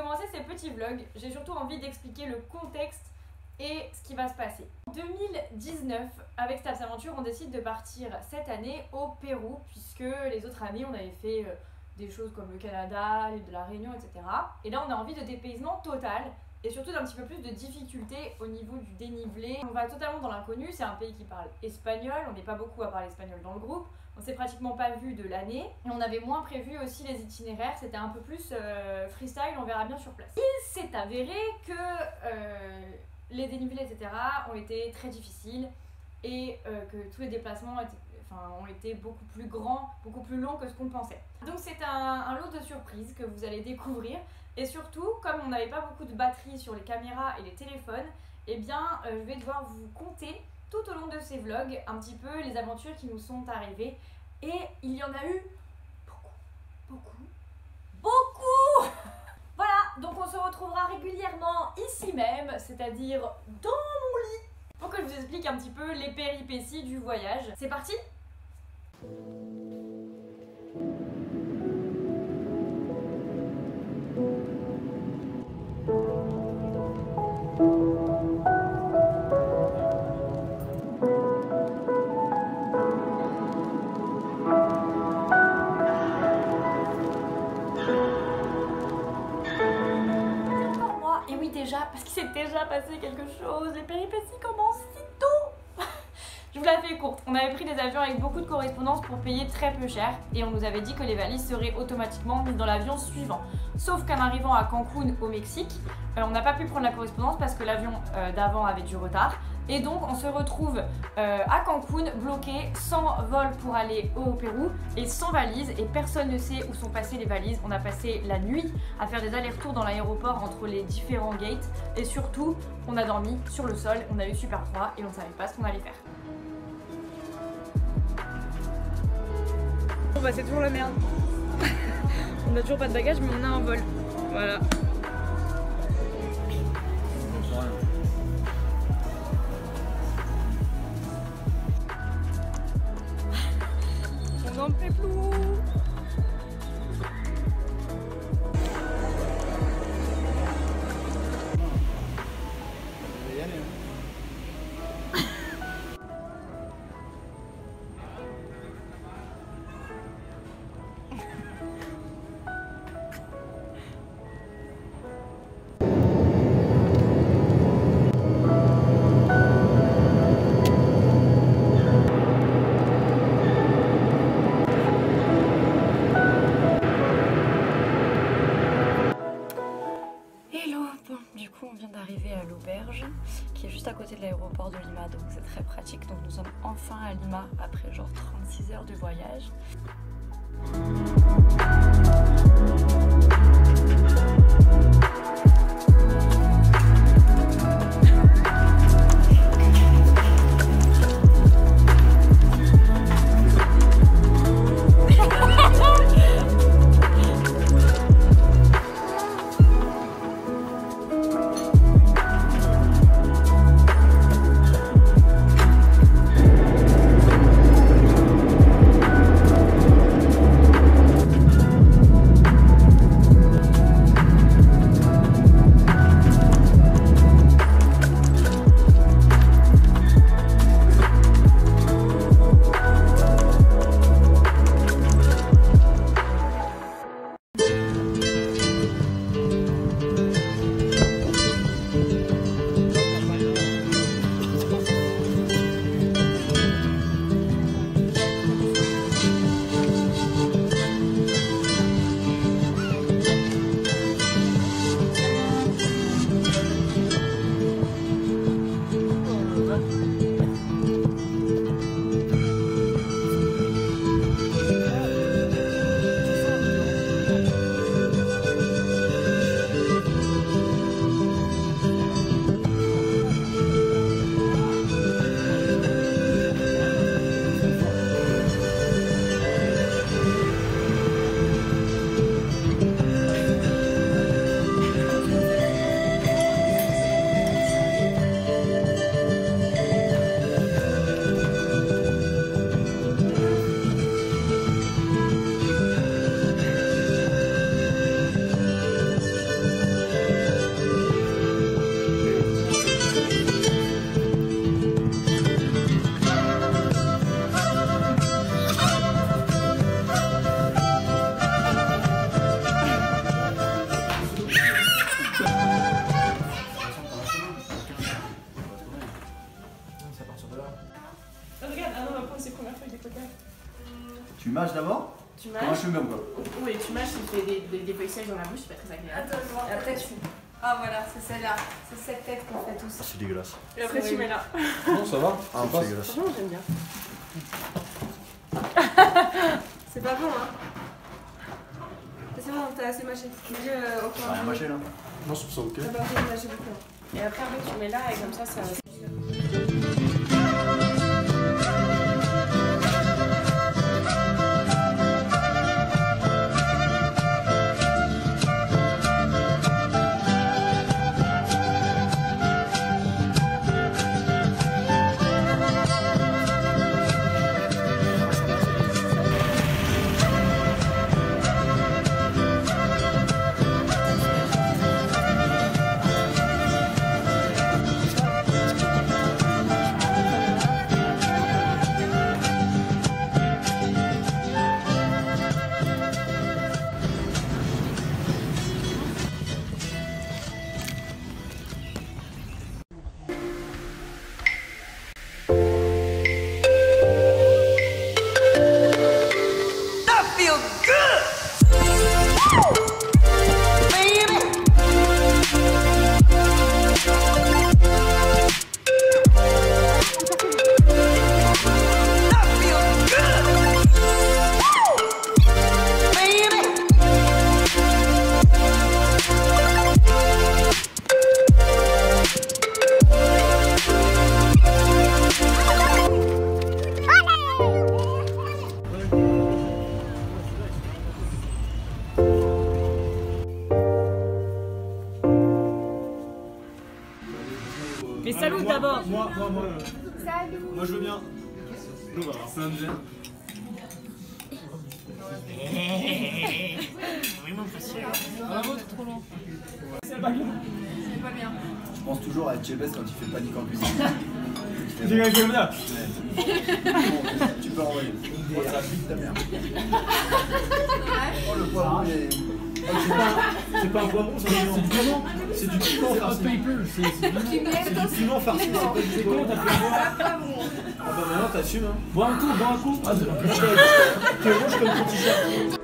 commencer ces petits vlogs, j'ai surtout envie d'expliquer le contexte et ce qui va se passer. En 2019, avec Staps Aventure, on décide de partir cette année au Pérou, puisque les autres années, on avait fait des choses comme le Canada, l'île de la Réunion, etc. Et là, on a envie de dépaysement total, et surtout d'un petit peu plus de difficulté au niveau du dénivelé. On va totalement dans l'inconnu, c'est un pays qui parle espagnol, on n'est pas beaucoup à parler espagnol dans le groupe, on s'est pratiquement pas vu de l'année, et on avait moins prévu aussi les itinéraires, c'était un peu plus freestyle, on verra bien sur place. Il s'est avéré que les dénivelés, etc. ont été très difficiles, et que tous les déplacements ont été beaucoup plus grands, beaucoup plus longs que ce qu'on pensait. Donc c'est un lot de surprises que vous allez découvrir. Et surtout, comme on n'avait pas beaucoup de batterie sur les caméras et les téléphones, eh bien je vais devoir vous conter tout au long de ces vlogs un petit peu les aventures qui nous sont arrivées. Et il y en a eu beaucoup. Voilà, donc on se retrouvera régulièrement ici même, c'est-à-dire dans mon lit, pour que je vous explique un petit peu les péripéties du voyage. C'est parti ? Parce qu'il s'est déjà passé quelque chose, les péripéties commencent si tôt. Je vous la fais courte, on avait pris des avions avec beaucoup de correspondances pour payer très peu cher et on nous avait dit que les valises seraient automatiquement mises dans l'avion suivant. Sauf qu'en arrivant à Cancun au Mexique, on n'a pas pu prendre la correspondance parce que l'avion d'avant avait du retard. Et donc on se retrouve à Cancun bloqué, sans vol pour aller au Pérou et sans valise, et personne ne sait où sont passées les valises. On a passé la nuit à faire des allers-retours dans l'aéroport entre les différents gates, et surtout on a dormi sur le sol, on a eu super froid et on ne savait pas ce qu'on allait faire. Bon bah c'est toujours la merde. On n'a toujours pas de bagages mais on a un vol. Voilà. On n'en peut plus. On vient d'arriver à l'auberge qui est juste à côté de l'aéroport de Lima, donc c'est très pratique. Donc nous sommes enfin à Lima après genre 36 heures de voyage. première fois que j'écoute. Tu mâches d'abord? Tu Comme un mâches. chewing-gum quoi. Oui, tu mâches, il fait des feuillages dans la bouche, c'est pas très agréable. Attends, je vois. Et après, tu. Ah voilà, c'est celle-là. C'est cette tête qu'on fait tous. C'est dégueulasse. Et après, tu mets là. Non, ça va. Ah, c'est dégueulasse. Franchement, j'aime bien. C'est pas bon, hein. C'est bon, t'as assez mâché. Mâché au coin. T'as rien mâché là? Non, je trouve ça ok. T'as pas fait mâcher beaucoup. Et après, tu mets là, et comme ça. Mais salut d'abord. Moi. Salut. Moi je veux bien. Nous voilà. Ça me vient. Bravo, t'es trop long. C'est pas bien. Je pense toujours à Chebes quand il fait panique en cuisine. J'ai gagné comme ça. Tu peux envoyer. Oh, ça pique ta mère. Oh le poivron il est. C'est pas un poivron, c'est du piment. C'est du piment farci. C'est du piment farci. C'est comment t'as fait voir? Ah bah maintenant t'assumes hein. Bois un coup. Ah, t'es rouge comme ton t-shirt.